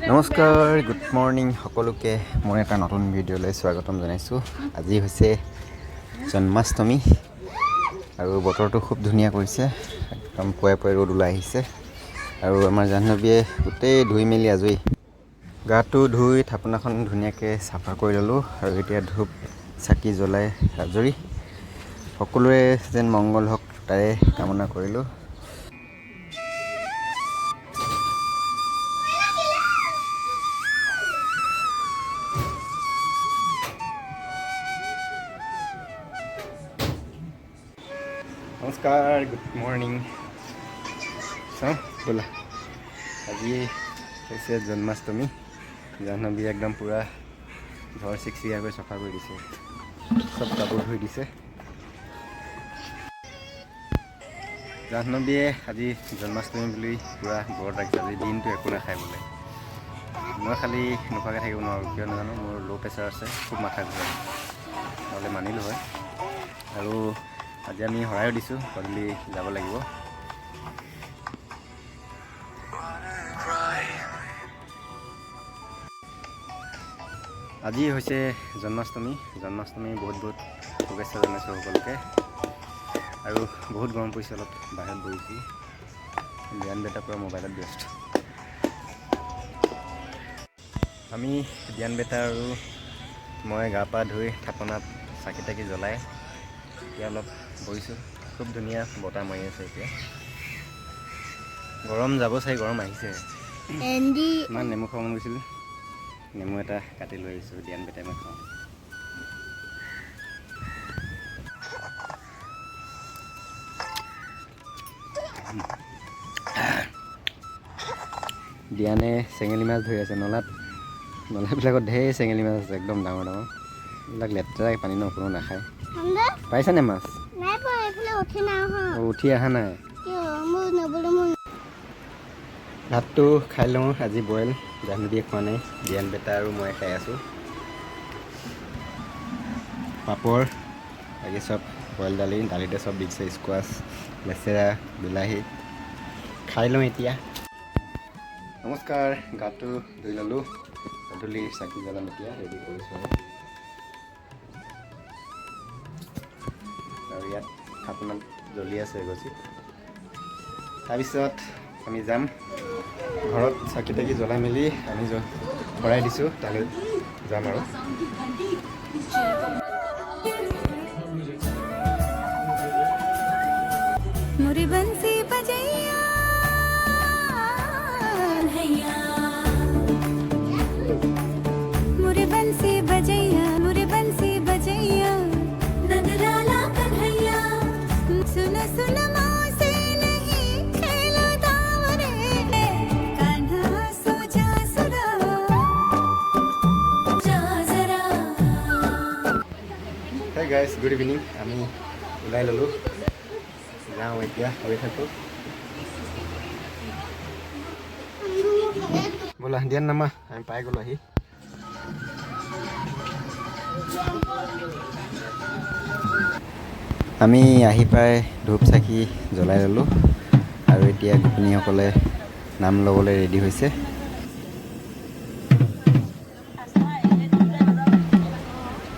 নমস্কাৰ, good morning সকলোকে। মই এটা নতুন ভিডিঅ'লৈ স্বাগতম জনাইছোঁ। আজি হৈছে জন্মাষ্টমী আৰু বতৰটো খুব ধুনীয়া কৰিছে। একদম পুৱাই পুৱাই ৰ'দ ওলাই আহিছে আৰু আমাৰ জাহ্নৱীয়ে গোটেই ধুই মেলি আজৰি। গাটো ধুই থাপনাখন ধুনীয়াকৈ চাফা কৰি ল'লোঁ আৰু এতিয়া ধূপ চাকি জ্বলাই আজৰি। সকলোৰে যেন মংগল হওক তাৰে কামনা কৰিলোঁ। নমস্কাৰ, গুড মৰ্নিং। চাওঁ ব'লা, আজি হৈছে জন্মাষ্টমী। জাহ্নৱীয়ে একদম পূৰা ঘৰ চিকচিকীয়াকৈ চাফা কৰি দিছে, চব কাপোৰ ধুই দিছে। জাহ্নৱীয়ে আজি জন্মাষ্টমী বুলি পূৰা ব্ৰত ৰাখিছে। আজি দিনটো একো নাখায় বোলে। মই খালি নোখোৱাকৈ থাকিব নোৱাৰোঁ, কিয় নাজানো, মোৰ ল' প্ৰেছাৰ আছে, খুব মাথা ঘূৰাই, নহ'লে মানিলোঁ হয়। আৰু আজি আমি শৰাইও দিছোঁ, গধূলি যাব লাগিব। আজি হৈছে জন্মাষ্টমী। বহুত বহুত শুভেচ্ছা জনাইছোঁ সকলোকে। আৰু বহুত গৰম পৰিছে, অলপ বাহিৰত বহিছোঁ। জ্ঞান বেটাৰ পৰা মোবাইলত ব্যস্ত। আমি জ্ঞান বেটা আৰু মই গা পা ধুই থাপনাত চাকি তাকি জ্বলাই এতিয়া অলপ বহিছোঁ। খুব ধুনীয়া বতাহ মাৰি আছে এতিয়া। গৰম যাব চাই, গৰম আহিছে। ইমান নেমু খাব মন গৈছিল, নেমু এটা কাটি লৈ আহিছোঁ। জ্ঞান বেটাই মই খাওঁ। জ্ঞানে চেঙেলী মাছ ধৰি আছে নলাবিলাকত ঢেৰ চেঙেলী মাছ আছে, একদম ডাঙৰ ডাঙৰ। এইবিলাক লেতেৰা পানী ন, কোনো নাখায়। পাইছানে মাছ? উঠি অহা নাই। ভাতটো খাই লওঁ, আজি বইল। জাহ্নৱীয়ে খোৱা নাই, জ্ঞান বেটা আৰু মই খাই আছোঁ। পাপৰ বাকী চব বইল দালিতে চব দিছে, স্কোৱাছ, লেচেৰা, বিলাহী। খাই লওঁ এতিয়া। নমস্কাৰ, গাটো ধুই ল'লোঁ, গধূলি চাকি জ্বলাম এতিয়া, ৰেডি কৰিছোঁ আৰু ইয়াত থাপনাত জ্বলি আছে এগছি। তাৰপিছত আমি যাম ঘৰত, চাকি তাকি জ্বলাই মেলি আমি ভৰাই দিছোঁ, তালৈ যাম আৰু। मुरी बंसी बजैया भैया, मुरी बंसी बजैया, मुरी बंसी बजैया, नंदलाला कन्हैया। सुन सुन मौसी नहीं खेलो दावरे, कान्हा सो जा सुरा जा जरा। Hey guys, good evening. আমি ওলাই ল'লোঁ, যাওঁ এতিয়া, হৈ থাকোঁ। ব'লা দিয়ান নামা, আমি পাই গ'লোঁ আহি। আমি আহি পাই ধূপ চাকি জ্বলাই ল'লোঁ আৰু এতিয়া গোপিনীসকলে নাম ল'বলৈ ৰেডি হৈছে।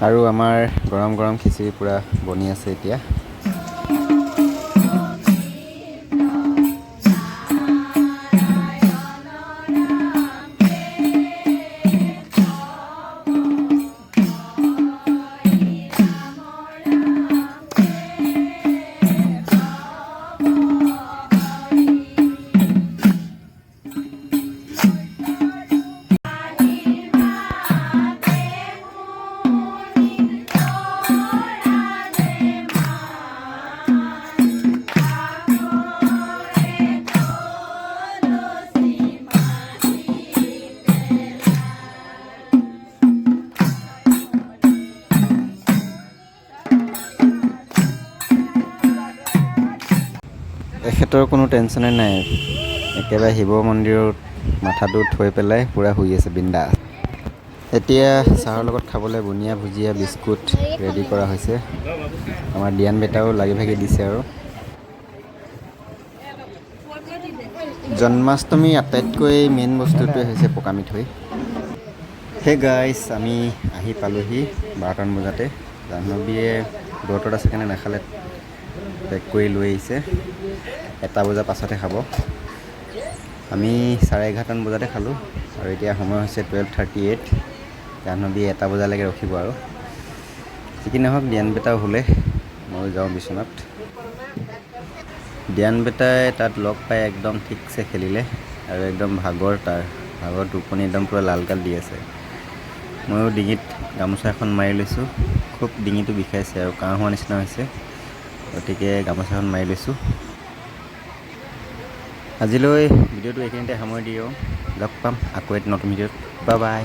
আৰু আমাৰ গৰম গৰম খিচিৰি পূৰা বনি আছে এতিয়া। এখেতৰ কোনো টেনশ্যনে নাই, একেবাৰে শিৱ মন্দিৰত মাথাটো থৈ পেলাই পূৰা শুই আছে বিন্দাছ। এতিয়া চাহৰ লগত খাবলৈ বুনিয়া ভুজিয়া বিস্কুট ৰেডি কৰা হৈছে। আমাৰ জ্ঞান বেটাও লাগি ভাগি দিছে আৰু জন্মাষ্টমী আটাইতকৈ মেইন বস্তুটোৱে হৈছে পকা মিঠৈ। হে গাইছ, আমি আহি পালোহি 12টামান বজাতে। জাহ্নৱীয়ে ব্ৰতত আছে কাৰণে নাখালে, পেক কৰি লৈ আহিছে। 1টা বজাৰ পাছতহে খাব। আমি 11:30মান বজাতে খালোঁ আৰু এতিয়া সময় হৈছে 12:38। জাহ্নৱী 1টা বজালৈকে ৰখিব আৰু যি কি নহওক ধ্যান বেটাও শুলে, ময়ো যাওঁ বিচনাত। ধ্যান বেটাই তাত লগ পাই একদম ঠিকছে খেলিলে আৰু একদম ভাগৰ টোপনি একদম পূৰা লাল দি আছে। ময়ো ডিঙিত গামোচা এখন মাৰি লৈছোঁ, খুব ডিঙিটো বিষাইছে আৰু কাহ হোৱা নিচিনা হৈছে, গতিকে গামোচাখন মাৰি লৈছোঁ। আজিলৈ ভিডিঅ'টো এইখিনিতে সামৰি দিওঁ। লগ পাম আকৌ এটা নতুন ভিডিঅ'ত। Bye bye.